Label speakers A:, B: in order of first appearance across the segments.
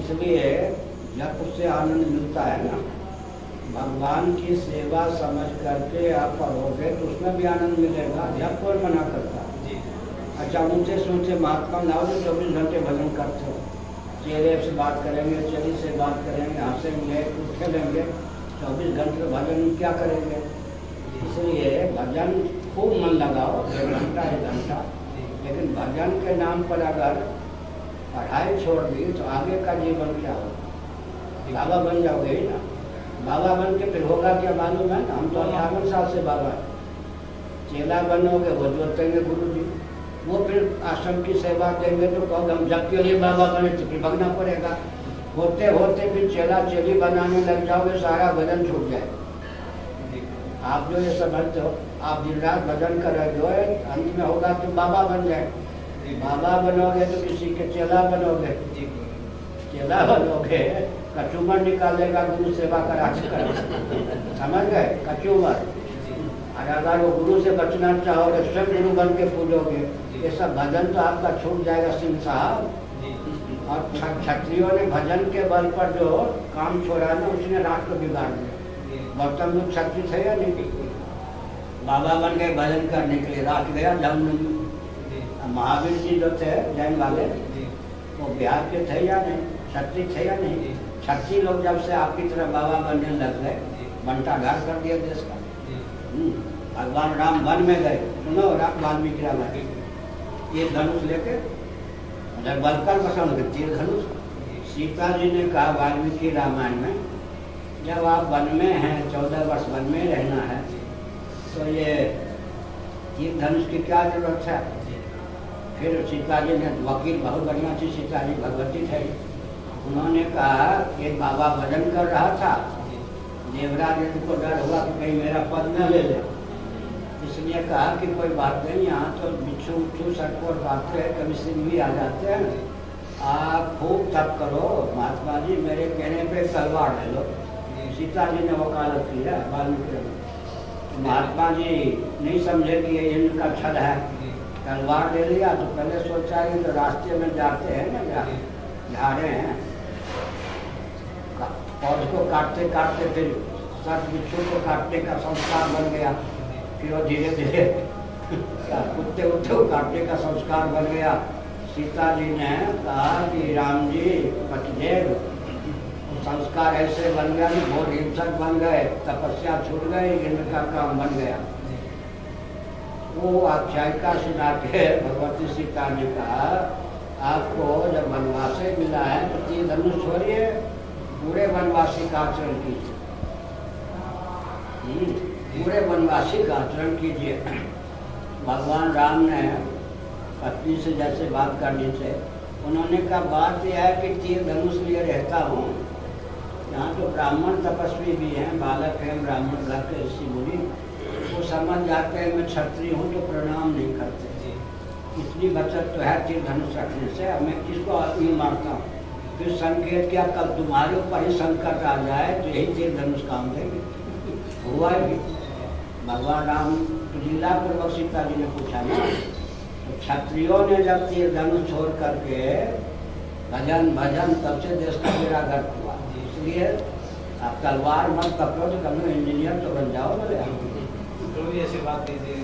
A: इसलिए जब उससे आनंद मिलता है ना, भगवान की सेवा समझ करके आप पढ़ोगे तो उसमें भी आनंद मिलेगा। जब कौन मना करता है? अच्छा, ऊँचे से ऊँचे महात्मा लाओ जो 24 घंटे भजन करते हो, चेहरे से बात करेंगे, चेहरे से बात करेंगे, हंसेंगे, खेलेंगे, 24 घंटे भजन क्या करेंगे? इसलिए भजन खूब मन लगाओ, 1 घंटा 1 घंटा। लेकिन भजन के नाम पर अगर पढ़ाई छोड़ दी तो आगे का जीवन क्या होगा? बाबा बन जाओगे ही ना। बाबा बन के फिर होगा क्या मालूम है? हम तो 58 साल से बाबा है। चेला बनोगे वो जोतेंगे गुरु जी, वो फिर आश्रम की सेवा देंगे तो कहोगे हम जब के लिए बाबा बने, तो फिर भगना पड़ेगा। होते होते फिर चेला चेली बनाने लग जाओगे, सारा भजन छूट जाए। आप जो ये समझते हो, आप दिन रात भजन कर रहे हो, अंत में होगा तो बाबा बन जाए। बाबा बनोगे तो किसी के चेला बनोगे, चेला बनोगे कचूमर निकालेगा गुरु सेवा करा कर, समझ गए? कचूमर। और अगर वो गुरु से बचना चाहोगे, स्वयं गुरु बन के पूजोगे, ये सब भजन तो आपका छूट जाएगा सिंह साहब। और क्षत्रियों ने भजन के बल पर जो काम छोड़ा ना, उसने राष्ट्र बिगाड़ दिया। गौतम बुद्ध क्षत्रिय थे या नहीं? बाबा बन गए भजन करने के लिए, राष्ट्र गया जन्म। महावीर जी जो थे जैन वाले, वो बिहार के थे या नहीं? क्षत्रिय थे या नहीं? क्षत्रिय लोग जब से आपकी तरह बाबा बनने लग गए, बंटाघाट कर दिया देश का। भगवान राम वन में गए, सुनो वाल्मीकि रामायण, ये धनुष लेके जब बलकर पसंद के तीर धनुष। सीता जी ने कहा वाल्मीकि रामायण में, जब आप वन में हैं, 14 वर्ष वन में रहना है, तो ये तीर धनुष की क्या जरूरत है? फिर सीता जी ने, वकील बहुत बढ़िया थी सीता जी, भगवती थे, उन्होंने कहा ये बाबा भजन कर रहा था, देवराज को डर हुआ कि कहीं मेरा पद न ले ले, इसलिए कहा कि कोई बात नहीं, यहाँ तो बिच्छू उच्छू सटकोट भागते हैं, कभी सिंह भी आ जाते हैं, आप खूब तप करो महात्मा जी, मेरे कहने पे तलवार ले लो। सीता जी ने वकालत की है वाल्मीकि। महात्मा जी नहीं समझे कि ये इनका छल है, तलवार ले लिया। तो पहले सोचा कि तो रास्ते में जाते हैं ना, झाड़े हैं, और उसको काटते काटते फिर सब बिच्छू को काटने का संस्कार बन गया। फिर वो धीरे धीरे कुत्ते उत्ते को काटने का संस्कार बन गया। सीता जी ने कहा कि राम जी पतिदेव, संस्कार ऐसे बन गया कि बहुत हिंसक बन गए, तपस्या छूट गई, इनका काम बन गया। वो आख्यायिका सुना के भगवती सीता ने कहा आपको जब वनवास मिला है तो तीर धनुष छोड़िए, पूरे वनवासी का आचरण कीजिए, पूरे वनवासी का आचरण कीजिए। भगवान राम ने पत्नी से जैसे बात करनी थे, उन्होंने कहा बात यह है कि तीर धनुष लिए रहता हूँ, यहाँ तो ब्राह्मण तपस्वी भी हैं, बालक हैं, ब्राह्मण घर के ऋषि मुनि, वो समझ जाते हैं मैं क्षत्रिय हूँ तो प्रणाम नहीं करते। इतनी बचत तो है तीर धनुष रखने से, मैं किसको यूँ मारता हूँ? फिर संकेत क्या, कल तुम्हारे ऊपर ही संकट आ जाए तो यही तीर धनुष काम देंगे। हुआ भी भगवान राम लीला पूर्वक सीता जी ने पूछा ना, तो क्षत्रियों ने जब तीर धनुष छोड़ करके भजन भजन, तब से देश का बेड़ा गर्क हुआ। इसलिए आप तलवार मत पकड़ो तो कभी इंजीनियर तो बन जाओ। बोले
B: ऐसी बात कीजिए,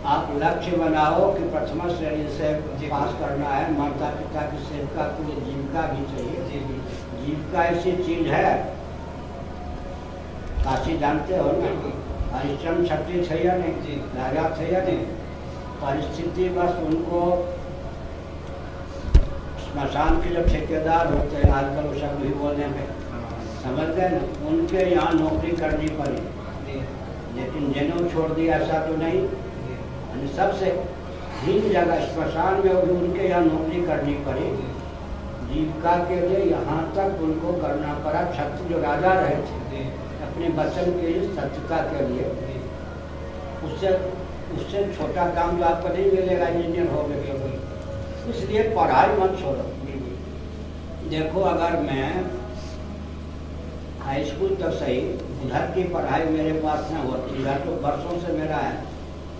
A: आप लक्ष्य बनाओ कि प्रथम श्रेणी से पास करना है, माता पिता की सेवका के लिए जीविका भी चाहिए। जीविका ऐसी चीज है, काशी जानते हो ना, हरिश्चंद्र क्षत्रिय थे या नहीं, राजा थे या नहीं, परिस्थिति बस उनको स्मशान के जो ठेकेदार होते हैं आजकल वो सब भी बोलने में समझ गए ना, उनके यहाँ नौकरी करनी पड़ी, लेकिन जनेऊ छोड़ दिया ऐसा तो नहीं। सबसे हीन जगह स्मशान में भी उनके यहाँ नौकरी करनी पड़ी जीविका के लिए, यहाँ तक उनको करना पड़ा। क्षत्रिय जो राजा रहे थे अपने वचन के लिए, सत्यता के लिए, उससे छोटा काम तो आपको नहीं मिलेगा इंजीनियर हो गए। इसलिए पढ़ाई मत छोड़ो। देखो अगर मैं हाई स्कूल तक सही, उधर की पढ़ाई मेरे पास न होती, इधर तो वर्षों से मेरा है,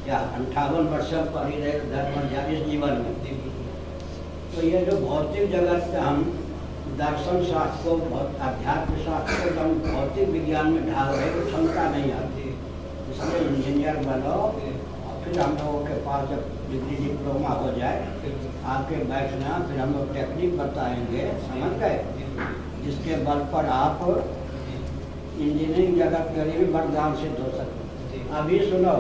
A: क्या 58 वर्ष पढ़ी रहे धर्म जारी जीवन में, तो ये जो भौतिक जगत में हम दर्शन शास्त्र को, अध्यात्म शास्त्र को हम भौतिक विज्ञान में ढाल रहे तो क्षमता नहीं आती। इसलिए इंजीनियर बनो और फिर हम लोगों के पास जब डिग्री डिप्लोमा हो जाए आके बैठना, फिर हम लोग टेक्निक बताएंगे, समझ गए, जिसके बल पर आप इंजीनियरिंग जगत के लिए भी वरदान सिद्ध हो सकते। अभी सुनो,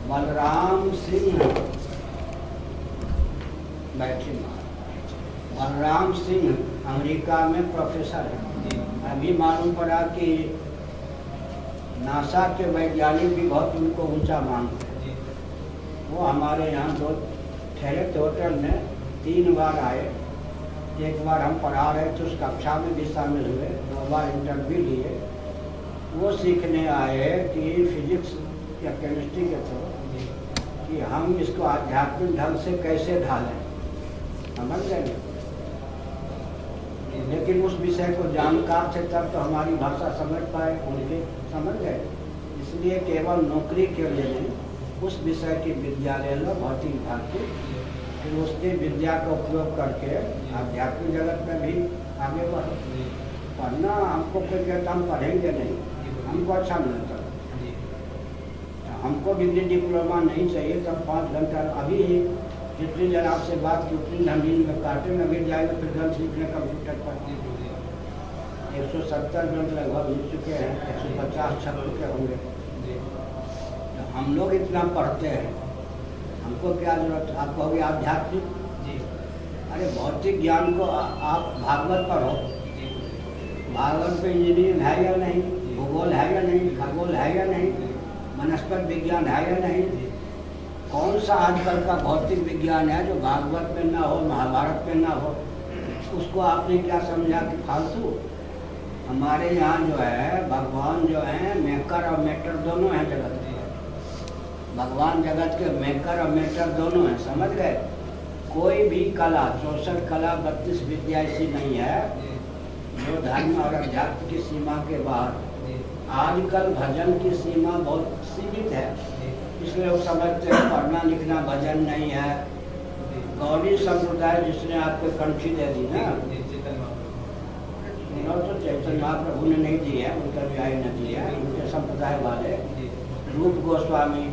A: बलराम सिंह बैठे, बलराम सिंह अमेरिका में प्रोफेसर है। अभी मालूम पड़ा कि नासा के वैज्ञानिक भी बहुत उनको ऊंचा मानते हैं। वो हमारे यहाँ दो ठहरे थे होटल में, 3 बार आए। एक बार हम पढ़ा रहे थे, उस कक्षा में भी शामिल हुए, 2 बार इंटरव्यू लिए। वो सीखने आए कि फिजिक्स या केमिस्ट्री के थ्रू कि हम इसको आध्यात्मिक ढंग से कैसे ढालें, समझ गए। लेकिन उस विषय को जानकार थे तब तो हमारी भाषा समझ पाए, उनके समझ गए। इसलिए केवल नौकरी के लिए नहीं, उस विषय की विद्या ले लो, भौतिक विभाग की, फिर उसकी विद्या का उपयोग करके आध्यात्मिक जगत में भी आगे बढ़ो। पढ़ना हमको कोई कहता हम पढ़ेंगे नहीं, हमको अच्छा मिलता, हमको डिग्री डिप्लोमा नहीं चाहिए, तब 5 घंटा अभी ही जितनी देर आपसे बात की उतनी हम नींद में काटे में गिर जाएगा, फिर घर सीखने कंप्यूटर पर 170 घंटे लगभग मिल चुके हैं, 150 छप चुके होंगे। तो हम लोग इतना पढ़ते हैं, हमको क्या जरूरत है? आप कहोगे आध्यात्मिक, अरे भौतिक ज्ञान को आप भागवत पढ़ो, भागवत पे इंजीनियरिंग है या नहीं, भूगोल है या नहीं, खगोल है या नहीं, वनस्पति विज्ञान है या नहीं। कौन सा आजकल का भौतिक विज्ञान है जो भागवत में ना हो, महाभारत में ना हो? उसको आपने क्या समझा कि फालतू? हमारे यहाँ जो है भगवान जो है मेकर और मेटर दोनों हैं जगत में। भगवान जगत के मेकर और मेटर दोनों हैं, समझ गए। कोई भी कला, 64 कला 32 विद्या ऐसी नहीं है जो धर्म और अध्यात्म की सीमा के बाहर। आजकल भजन की सीमा बहुत सीमित है, इसलिए लोग समझते हैं पढ़ना लिखना भजन नहीं है। गौड़ी संप्रदाय जिसने आपको कंठी दे दी ना, तो चैतन्य महाप्रभु ने नहीं दी है, उनका व्याय न दिया है। उनके संप्रदाय वाले रूप गोस्वामी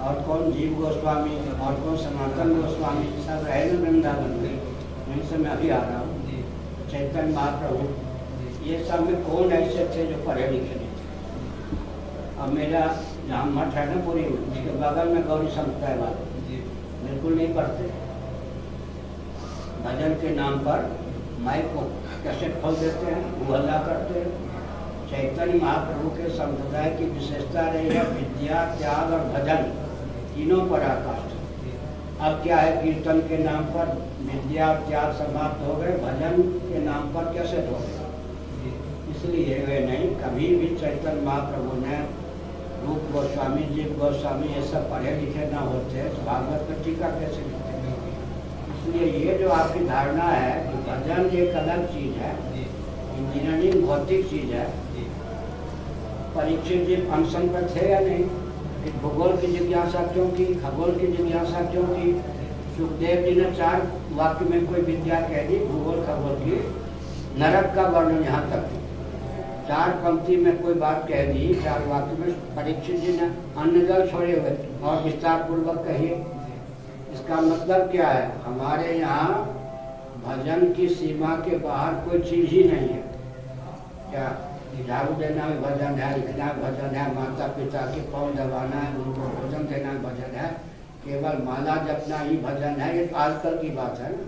A: और कौन जीव गोस्वामी और कौन सनातन गोस्वामी सब रहे न वृंदावन में, यहीं से मैं अभी आ रहा हूँ। चैतन्य महाप्रभु ये सब में कौन ऐसे थे जो पढ़े लिखे नहीं थे? अब मेरा जहाँ मठ है ना पूरी में, उसके बगल में गौरी संप्रदाय वाले बिल्कुल नहीं पढ़ते। भजन के नाम पर माइक को कैसेट खोल देते हैं, वो हल्ला करते हैं। चैतन्य महाप्रभु के संप्रदाय की विशेषता रही है विद्या, त्याग और भजन, तीनों पराकाष्ठ। अब क्या है, कीर्तन के नाम पर विद्या त्याग समाप्त हो गए, भजन के नाम पर कैसेट हो गए। इसलिए वे नहीं, कभी भी चैतन्य महाप्रभु ने रूप गोस्वामी, जीव गोस्वामी ये सब पढ़े लिखे ना होते तो भागवत पर टीका कैसे लिखते? इसलिए ये जो आपकी धारणा है कि भजन एक अलग चीज है, इंजीनियरिंग भौतिक चीज है। परीक्षित जी फंक्शन पर थे या नहीं? भूगोल की जिज्ञासा क्यों की, खगोल की जिज्ञासा क्यों की? सुखदेव जी ने 4 वाक्य में कोई विद्या कह दी, भूगोल खगोल की। नरक का वर्णन यहाँ तक, 4 पंक्ति में कोई बात कह दी, 4 वाक्य में। परीक्षित जी ने अन्न जल छोड़े हुए और विस्तार पूर्वक कहिए। इसका मतलब क्या है? हमारे यहाँ भजन की सीमा के बाहर कोई चीज ही नहीं है। क्या झाड़ू देना भी भजन है, लिखना भजन है, माता पिता के पाँव दबाना है, उनको भोजन देना भजन है, केवल माला जपना ही भजन है। ये तो आजकल की बात है ना,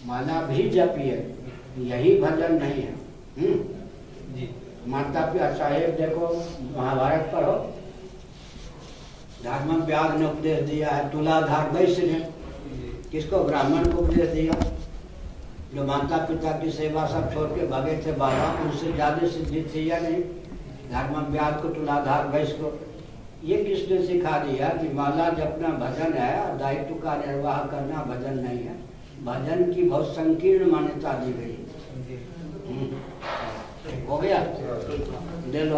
A: माला भी जपिए, यही भजन नहीं है। माता पिता साहेब देखो, महाभारत पढ़ो, धर्म व्याग ने उपदेश दिया है, तुलाधार वैश्य ने किसको? ब्राह्मण को उपदेश दिया। जो माता पिता की सेवा सब छोड़ के भागे थे बाबा, उनसे ज्यादा सिद्धि थी या नहीं? धर्म व्याग को, तुलाधार वैश्य को ये किसने सिखा दिया कि माला जपना भजन है, दायित्व का निर्वाह करना भजन नहीं है। भजन की बहुत संकीर्ण मान्यता दी गई। हो गया, दे लो।